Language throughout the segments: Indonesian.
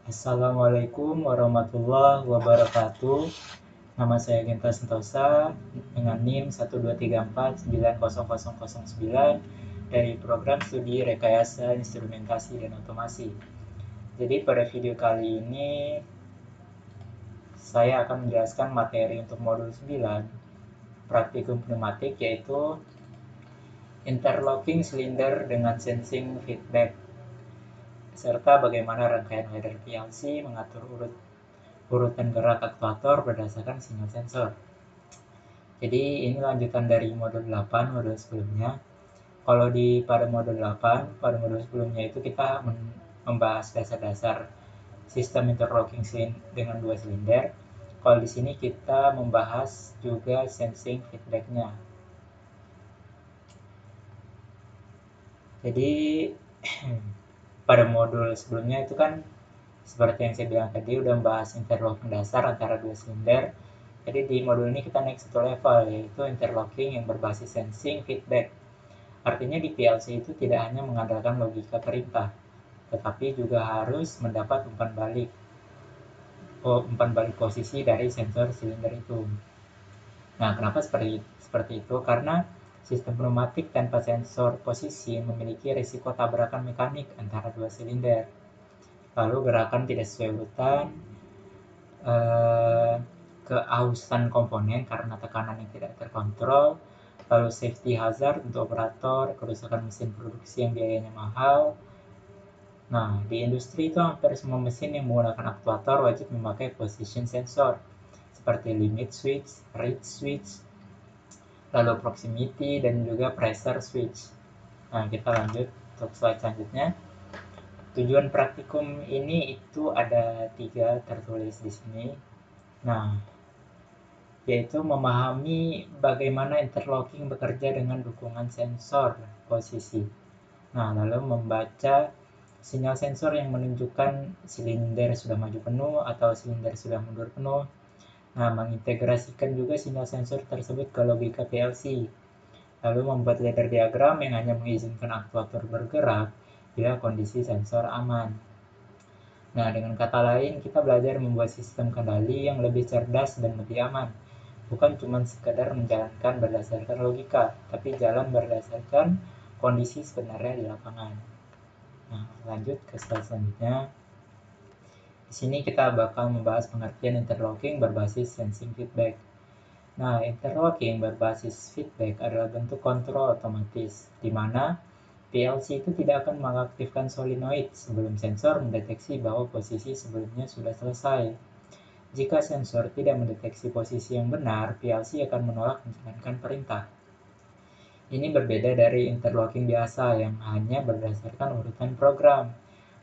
Assalamualaikum warahmatullahi wabarakatuh. Nama saya Genta Sentosa dengan NIM 123490009 dari program studi Rekayasa Instrumentasi dan Otomasi. Jadi pada video kali ini saya akan menjelaskan materi untuk modul 9 praktikum pneumatik, yaitu interlocking silinder dengan sensing feedback serta bagaimana rangkaian header PLC mengatur urutan gerak aktuator berdasarkan sinyal sensor. Jadi ini lanjutan dari modul 8, modul sebelumnya. Kalau pada modul 8, pada modul sebelumnya itu kita membahas dasar-dasar sistem interlocking dengan dua silinder. Kalau di sini kita membahas juga sensing feedback-nya. Jadi pada modul sebelumnya itu kan seperti yang saya bilang tadi udah membahas interlocking dasar antara dua silinder. Jadi di modul ini kita naik satu level, yaitu interlocking yang berbasis sensing feedback. Artinya di PLC itu tidak hanya mengandalkan logika perintah, tetapi juga harus mendapat umpan balik posisi dari sensor silinder itu. Nah, kenapa seperti itu? Karena sistem pneumatik tanpa sensor posisi memiliki risiko tabrakan mekanik antara dua silinder. Lalu gerakan tidak sesuai urutan, keausan komponen karena tekanan yang tidak terkontrol, lalu safety hazard untuk operator, kerusakan mesin produksi yang biayanya mahal. Nah, di industri itu hampir semua mesin yang menggunakan aktuator wajib memakai position sensor, seperti limit switch, reach switch, lalu proximity, dan juga pressure switch. Nah, kita lanjut untuk slide selanjutnya. Tujuan praktikum ini itu ada 3 tertulis di sini. Nah, yaitu memahami bagaimana interlocking bekerja dengan dukungan sensor posisi. Nah, lalu membaca sinyal sensor yang menunjukkan silinder sudah maju penuh atau silinder sudah mundur penuh. Nah, mengintegrasikan juga sinyal sensor tersebut ke logika PLC. Lalu membuat ladder diagram yang hanya mengizinkan aktuator bergerak bila kondisi sensor aman. Nah, dengan kata lain, kita belajar membuat sistem kendali yang lebih cerdas dan lebih aman. Bukan cuma sekadar menjalankan berdasarkan logika, tapi jalan berdasarkan kondisi sebenarnya di lapangan. Nah, lanjut ke slide selanjutnya. Di sini kita bakal membahas pengertian interlocking berbasis sensing feedback. Nah, interlocking berbasis feedback adalah bentuk kontrol otomatis, di mana PLC itu tidak akan mengaktifkan solenoid sebelum sensor mendeteksi bahwa posisi sebelumnya sudah selesai. Jika sensor tidak mendeteksi posisi yang benar, PLC akan menolak menjalankan perintah. Ini berbeda dari interlocking biasa yang hanya berdasarkan urutan program.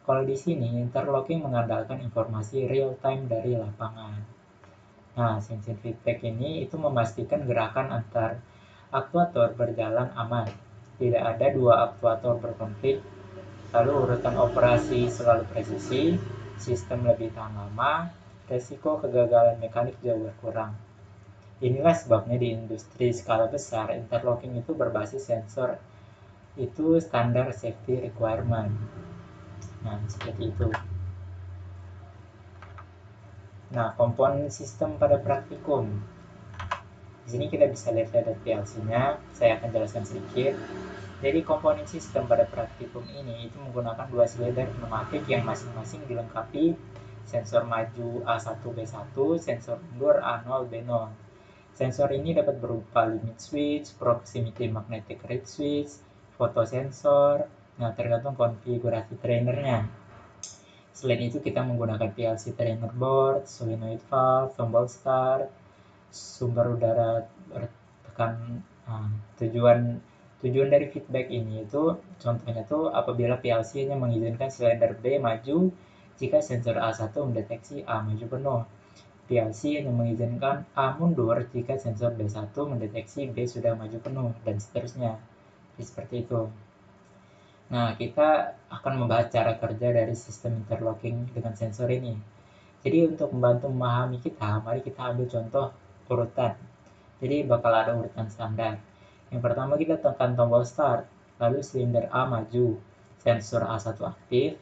Kalau di sini, interlocking mengandalkan informasi real time dari lapangan. Nah, sensing feedback ini itu memastikan gerakan antar aktuator berjalan aman. Tidak ada dua aktuator berkonflik, lalu urutan operasi selalu presisi, sistem lebih tahan lama, resiko kegagalan mekanik jauh berkurang. Inilah sebabnya di industri skala besar, interlocking itu berbasis sensor itu standar safety requirement. Nah, seperti itu. Nah, komponen sistem pada praktikum. Di sini kita bisa lihat ladder PLC-nya. Saya akan jelaskan sedikit. Jadi komponen sistem pada praktikum ini itu menggunakan dua silinder pneumatik yang masing-masing dilengkapi sensor maju A1B1, sensor mundur A0B0. Sensor ini dapat berupa limit switch, proximity magnetic reed switch, fotosensor, nah tergantung konfigurasi trainernya. Selain itu kita menggunakan PLC trainer board, solenoid valve, tombol start, sumber udara bertekan. Nah, tujuan dari feedback ini itu contohnya tuh apabila PLC hanya mengizinkan silinder B maju jika sensor A1 mendeteksi A maju penuh. PLC hanya mengizinkan A mundur jika sensor B1 mendeteksi B sudah maju penuh, dan seterusnya. Jadi seperti itu. Nah, kita akan membahas cara kerja dari sistem interlocking dengan sensor ini. Jadi untuk membantu memahami kita, mari kita ambil contoh urutan. Jadi bakal ada urutan standar. Yang pertama kita tekan tombol start, lalu silinder A maju, sensor A1 aktif.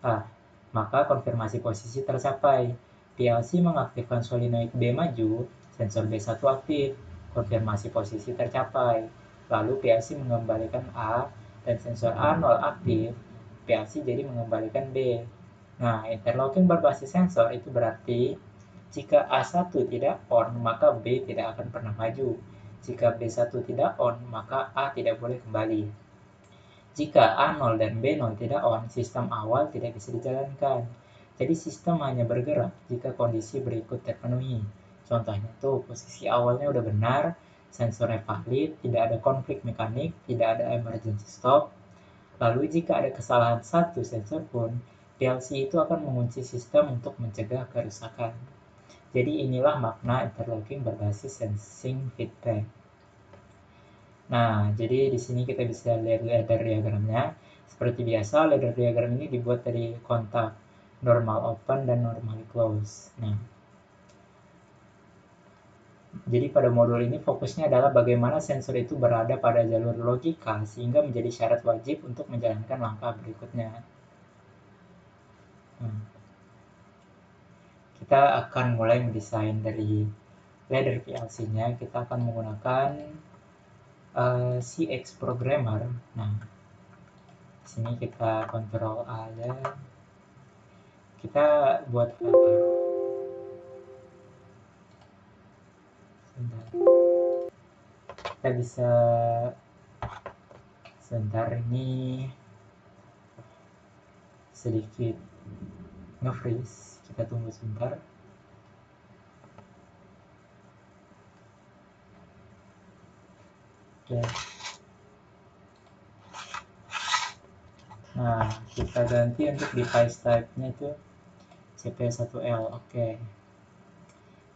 Nah, maka konfirmasi posisi tercapai. PLC mengaktifkan solenoid B maju, sensor B1 aktif, konfirmasi posisi tercapai. Lalu PLC mengembalikan A dan sensor A0 aktif, PLC jadi mengembalikan B. Nah, interlocking berbasis sensor itu berarti jika A1 tidak on, maka B tidak akan pernah maju. Jika B1 tidak on, maka A tidak boleh kembali. Jika A0 dan B0 tidak on, sistem awal tidak bisa dijalankan. Jadi sistem hanya bergerak jika kondisi berikut terpenuhi. Contohnya tuh, posisi awalnya udah benar, sensornya valid, tidak ada konflik mekanik, tidak ada emergency stop. Lalu jika ada kesalahan satu sensor pun, PLC itu akan mengunci sistem untuk mencegah kerusakan. Jadi inilah makna interlocking berbasis sensing feedback. Nah, jadi di sini kita bisa lihat ladder diagramnya. Seperti biasa, ladder diagram ini dibuat dari kontak normal open dan normal close. Nah, jadi pada modul ini fokusnya adalah bagaimana sensor itu berada pada jalur logika sehingga menjadi syarat wajib untuk menjalankan langkah berikutnya. Nah, kita akan mulai mendesain dari ladder PLC-nya. Kita akan menggunakan CX Programmer. Nah, di sini kita kontrol aja. Kita buat file baru. Sebentar. Kita bisa sebentar ini sedikit nge-freeze. Kita tunggu sebentar. Oke. Nah, kita ganti untuk device type-nya itu CP1L. Oke.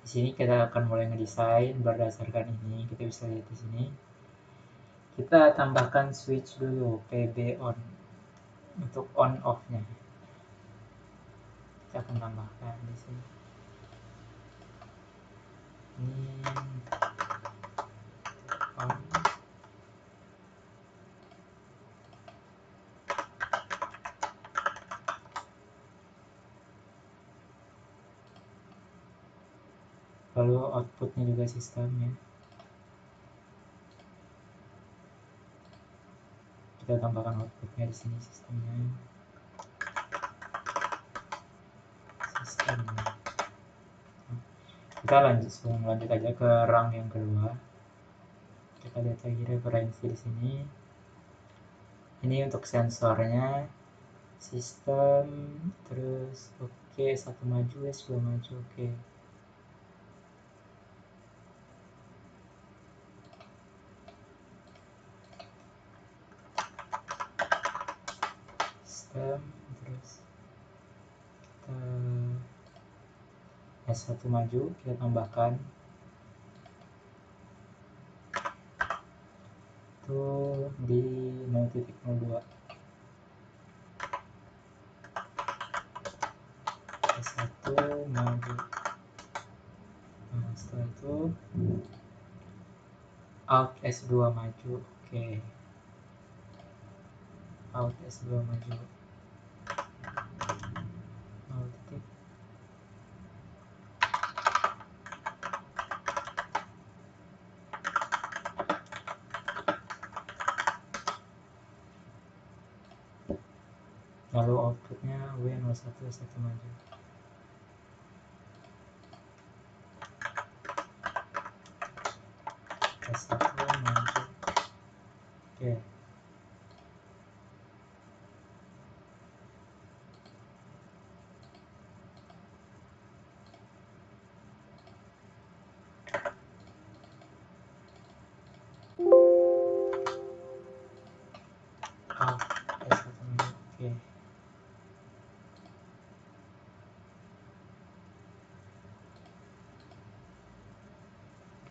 Di sini kita akan mulai ngedesain berdasarkan ini. Kita bisa lihat di sini. Kita tambahkan switch dulu, PB on, untuk on off-nya. Kita akan tambahkan di sini. Ini on. Lalu outputnya juga sistemnya. Kita tambahkan outputnya di sini sistemnya. Kita lanjut aja ke rang yang kedua. Kita lihat lagi referensi di sini. Ini untuk sensornya, sistem, terus oke, S1 maju, S2 maju, oke. Sistem, terus kita S1 maju, kita tambahkan itu di 0.02. S1 maju. Nah, setelah itu out S2 maju, oke. Out S2 maju. 0 titik. Lalu outputnya W01 S1 maju. S1 maju. Oke. Out S1 maju. Oke.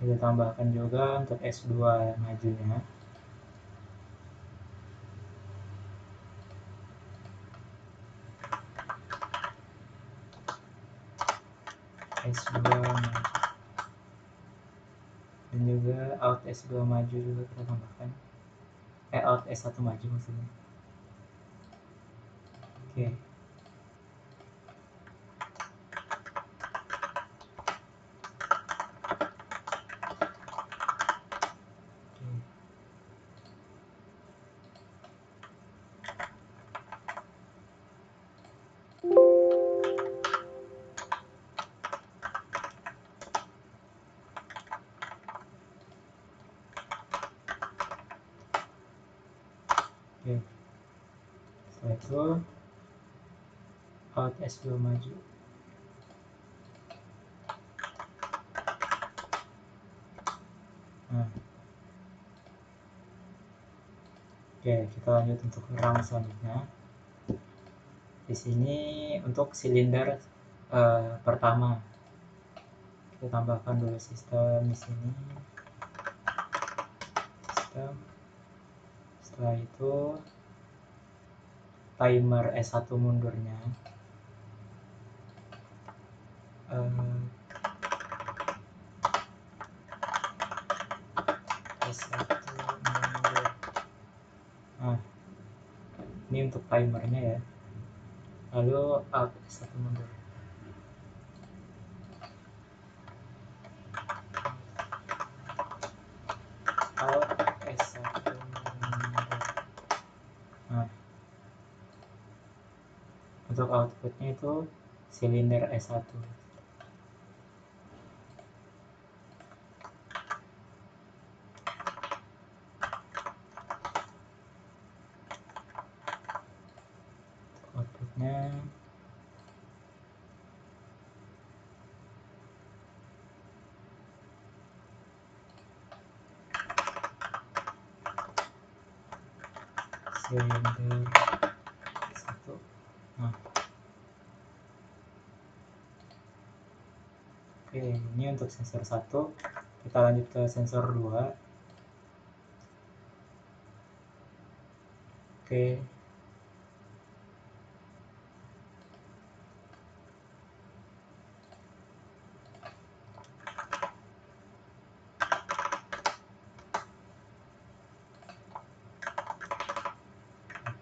Kita tambahkan juga untuk S2 majunya. S2 maju. Dan juga out S2 maju juga kita tambahkan. Out S1 maju maksudnya. Oke. itu out S2 maju. Nah, oke, kita lanjut untuk rang selanjutnya. Di sini untuk silinder pertama, kita tambahkan dulu sistem di sini. Sistem. Setelah itu timer S1 mundurnya. S1 mundur. Nah, ini untuk timernya ya. Lalu alt S1 mundur. Alt S1 mundur. Nah, untuk outputnya itu silinder S1. Outputnya silinder S1. Nah, oke, ini untuk sensor 1. Kita lanjut ke sensor 2. Oke.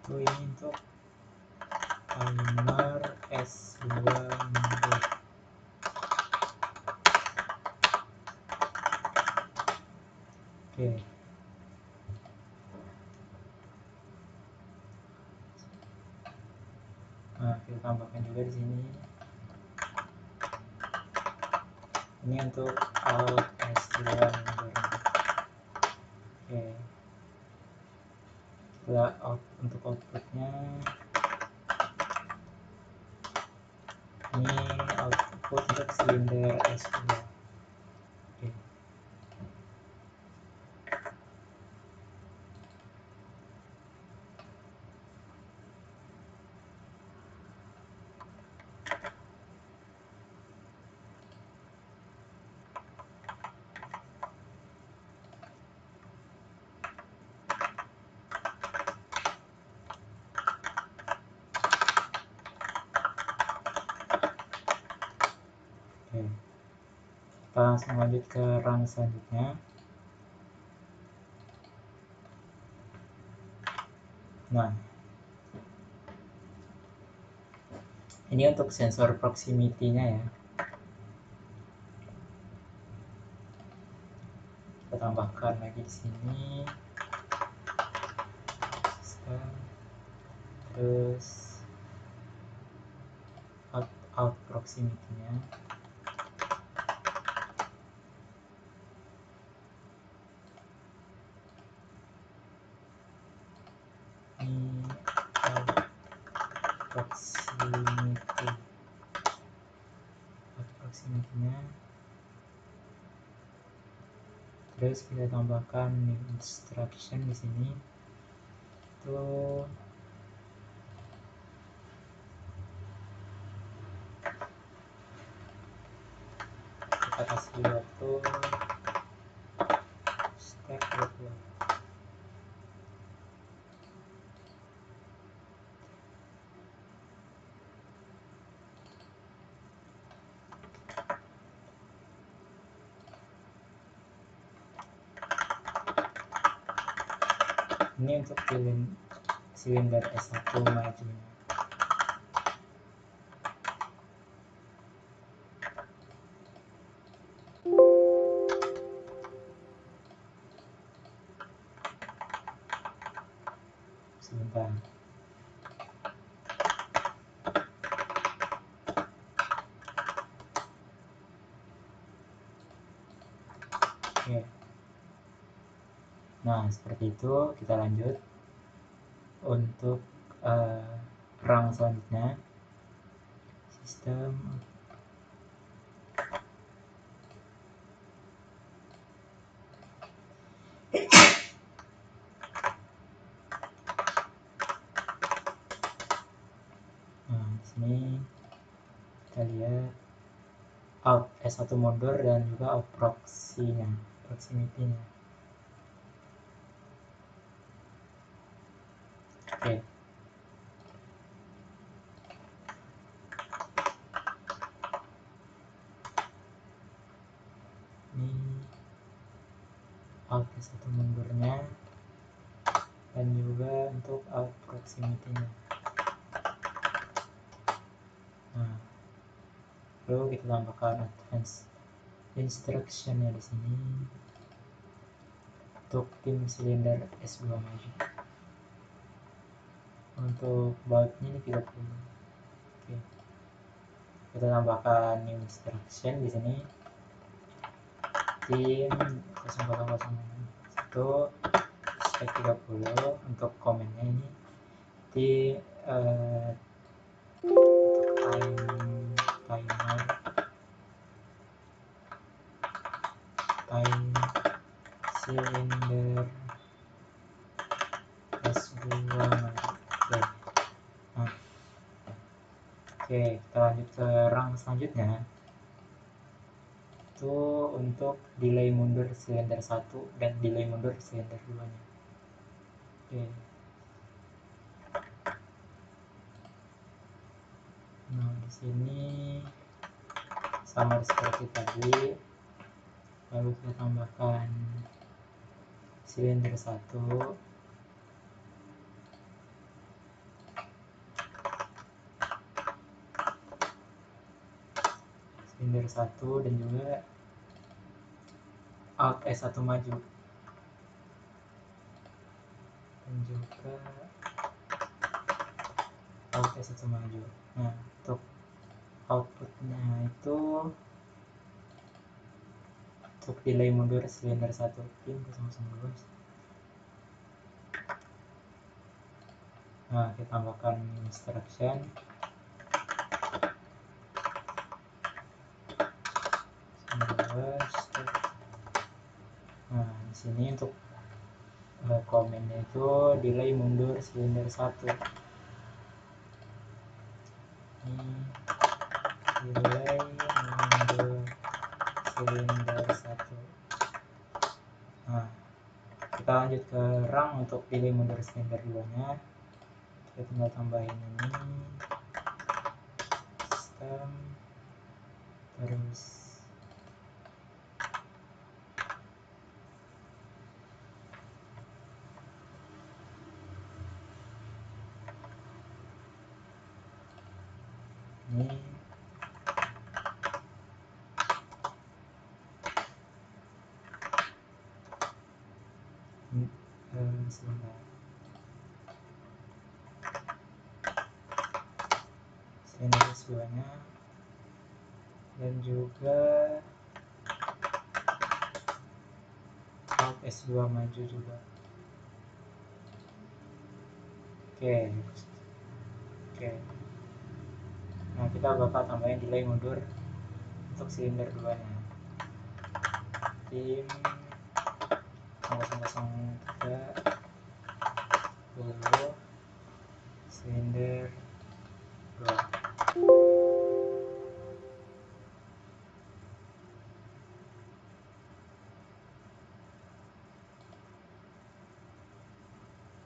Itu ini untuk timer S2 mundur. Oke. Nah, kita tambahkan juga di sini. Ini untuk out S2 mundur. Oke. Setelah untuk outputnya, ini output untuk silinder S2. Oke. Oke. Kita langsung lanjut ke run selanjutnya. Nah, ini untuk sensor proximity-nya ya. Kita tambahkan lagi di sini. Sistem. Terus out proximity-nya. Ini out proximity-nya. Terus kita tambahkan instruction di sini. Itu kita kasih waktu step 20. Ini untuk silinder S1 majunya. Sebentar. Oke. Nah, seperti itu. Kita lanjut untuk rang selanjutnya, sistem. Nah, di sini kita lihat out S1 mundur dan juga out proxy-nya, proximity-nya. Oke. Ini out S1 mundurnya dan juga untuk out proximity-nya. Nah, lalu kita tambahkan advanced instruction ya di sini untuk tim silinder S2 maju. Untuk bautnya ini 30. Oke. Kita tambahkan new instruction di sini tim 0001 spek 30 untuk komennya ini di timer time cylinder S2 maju. Oke. Nah, oke, kita lanjut ke rang selanjutnya. Itu untuk delay mundur silinder 1 dan delay mundur silinder 2 nya. Oke. Nah, di sini sama seperti tadi, lalu kita tambahkan silinder 1, silinder 1 dan juga out S1 maju dan juga out S1 maju. Nah, untuk outputnya itu untuk delay mundur silinder 1 pin 002. Nah, kita tambahkan instruction nah, di sini untuk komennya itu delay mundur silinder 1. Ini delay mundur silinder 1. Nah, kita lanjut ke rang untuk delay mundur silinder 2 nya. Kita tinggal tambahin ini sistem terus ini sebentar, silinder S2 nya dan juga out S2 maju juga. Oke. Nah, kita bakal tambahin delay mundur untuk silinder 2 nya. Tim 003 dulu silinder 2.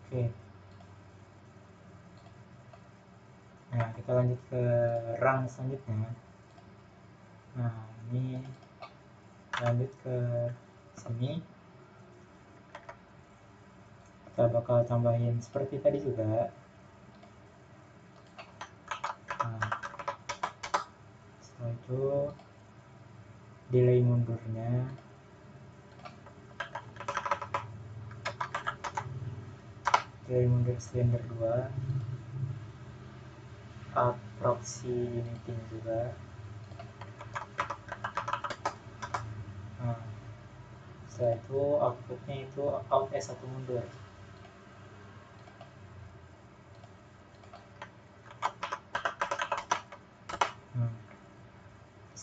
Oke. Nah, kita lanjut ke rang selanjutnya. Nah, ini lanjut ke sini. Kita bakal tambahin seperti tadi juga. Nah, setelah itu delay mundurnya delay mundur silinder 2, out proximity juga. Nah, setelah itu outputnya itu out S1 mundur.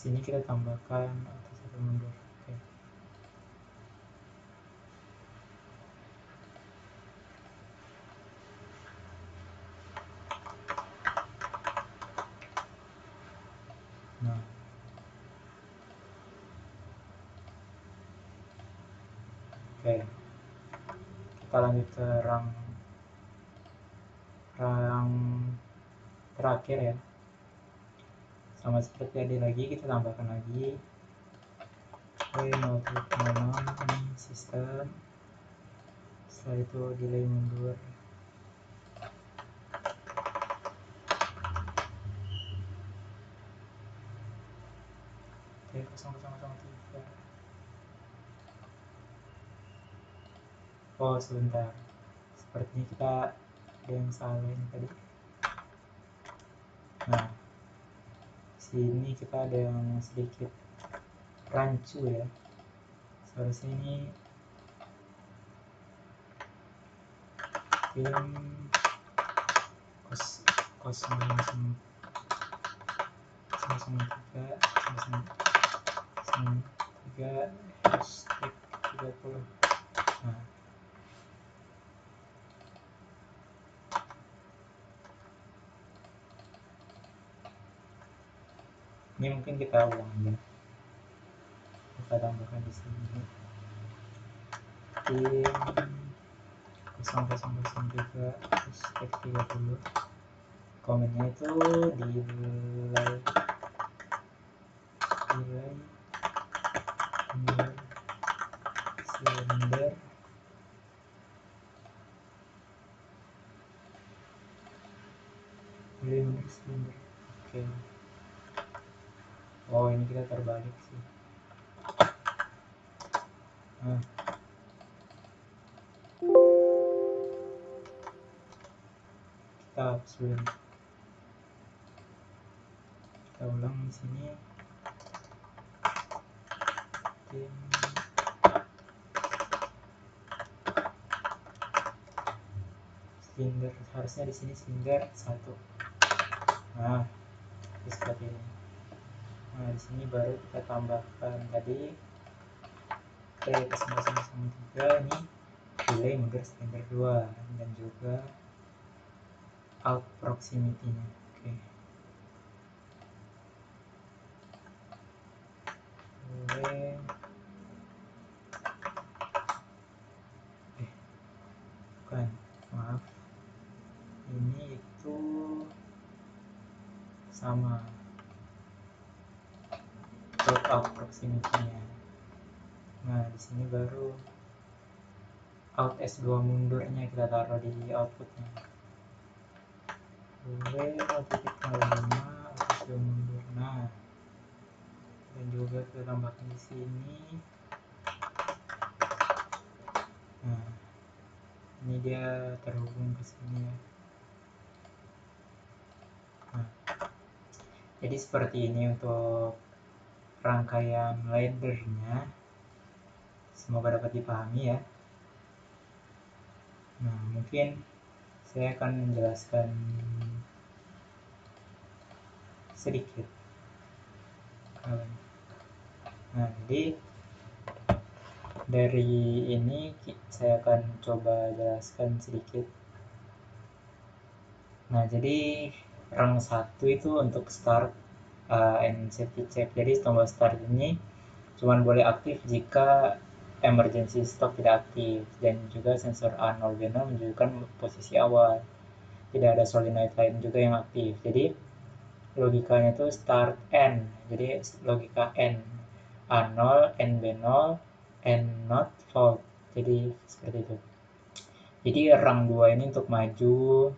sini kita tambahkan auto save mundur. Oke. Nah, oke, kita lanjut ke rang terakhir ya. Sama seperti tadi lagi, kita tambahkan lagi 0.06 sistem. Setelah itu delay mundur. Oke, 0003. Oh, sebentar. Sepertinya kita ada yang salah ini tadi. Nah, sini kita ada yang sedikit rancu ya. Seharusnya ini tim 003 hashtag 30. Nah, ini mungkin kita ulang ya. Kita tambahkan di sini tim 0003 hashtag 30. Komennya itu delay silinder silinder. Oke. Oh, ini kita terbalik sih. Nah, kita hapus dulu. Kita ulang di sini. Tim silinder, harusnya di sini silinder 1. Nah, seperti ini. Nah, di sini baru kita tambahkan tadi T003 ini delay mundur silinder 2 dan juga out proximity-nya. Oke. Bukan, maaf. Ini itu sama out proximity-nya. Nah, di sini baru out S2 mundurnya kita taruh di outputnya. out S2 mundur. Nah, dan juga kita tambahkan di sini. Nah, ini dia terhubung ke sini ya. Nah, jadi seperti ini untuk rangkaian laddernya. Semoga dapat dipahami ya. Nah, mungkin saya akan menjelaskan sedikit. Nah, jadi dari ini saya akan coba jelaskan sedikit. Nah, jadi rang 1 itu untuk start and safety check. Jadi tombol start ini cuma boleh aktif jika emergency stop tidak aktif, dan juga sensor A0 B0 menunjukkan posisi awal. Tidak ada solenoid lain juga yang aktif. Jadi logikanya itu start N. Jadi logika N A0, NB0, N not fault. Jadi seperti itu. Jadi rang 2 ini untuk maju,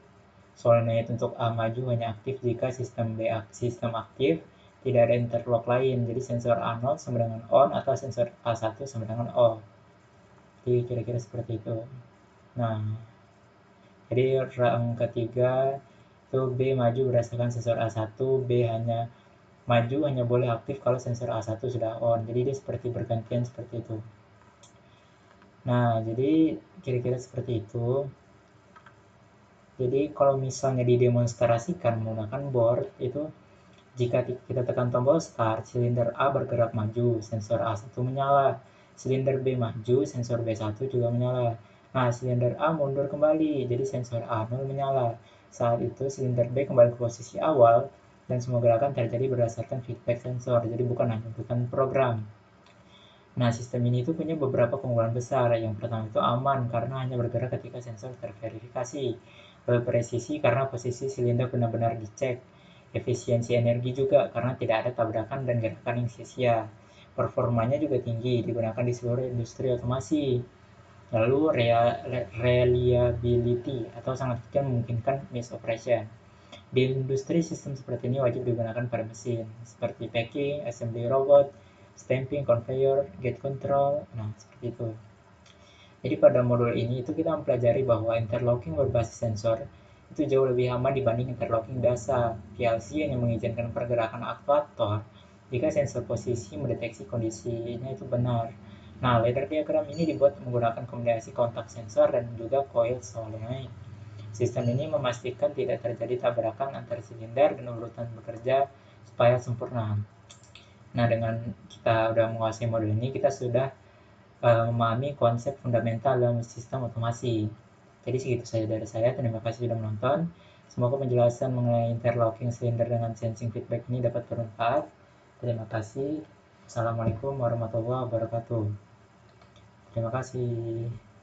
solenoid untuk A maju hanya aktif jika sistem B sistem aktif, tidak ada interlock lain. Jadi sensor A0 sama dengan on atau sensor A1 sama dengan off. Jadi kira-kira seperti itu. Nah, jadi rang ketiga itu B maju berdasarkan sensor A1, B hanya maju hanya boleh aktif kalau sensor A1 sudah on. Jadi dia seperti bergantian seperti itu. Nah, jadi kira-kira seperti itu. Jadi kalau misalnya didemonstrasikan menggunakan board itu Jika kita tekan tombol start, silinder A bergerak maju, sensor A1 menyala. Silinder B maju, sensor B1 juga menyala. Nah, silinder A mundur kembali, jadi sensor A0 menyala. Saat itu silinder B kembali ke posisi awal, dan semua gerakan terjadi berdasarkan feedback sensor, jadi bukan hanya bukan program. Nah, sistem ini itu punya beberapa keunggulan besar. Yang pertama itu aman karena hanya bergerak ketika sensor terverifikasi. Lalu presisi karena posisi silinder benar-benar dicek. Efisiensi energi juga karena tidak ada tabrakan dan gerakan yang sia-sia. Performanya juga tinggi, digunakan di seluruh industri otomasi. Lalu reliability atau sangat kecil memungkinkan misoperation. Di industri, sistem seperti ini wajib digunakan pada mesin, seperti packing, assembly robot, stamping, conveyor, gate control, nah seperti itu. Jadi pada modul ini itu kita mempelajari bahwa interlocking berbasis sensor itu jauh lebih aman dibanding interlocking biasa. PLC hanya mengizinkan pergerakan aktuator jika sensor posisi mendeteksi kondisinya itu benar. Nah, ladder diagram ini dibuat menggunakan kombinasi kontak sensor dan juga coil solenoid. Sistem ini memastikan tidak terjadi tabrakan antar silinder dan urutan bekerja supaya sempurna. Nah, dengan kita udah menguasai modul ini, kita sudah memahami konsep fundamental dalam sistem otomasi. Jadi segitu saja dari saya. Terima kasih sudah menonton. Semoga penjelasan mengenai interlocking silinder dengan sensing feedback ini dapat bermanfaat. Terima kasih. Assalamualaikum warahmatullahi wabarakatuh. Terima kasih.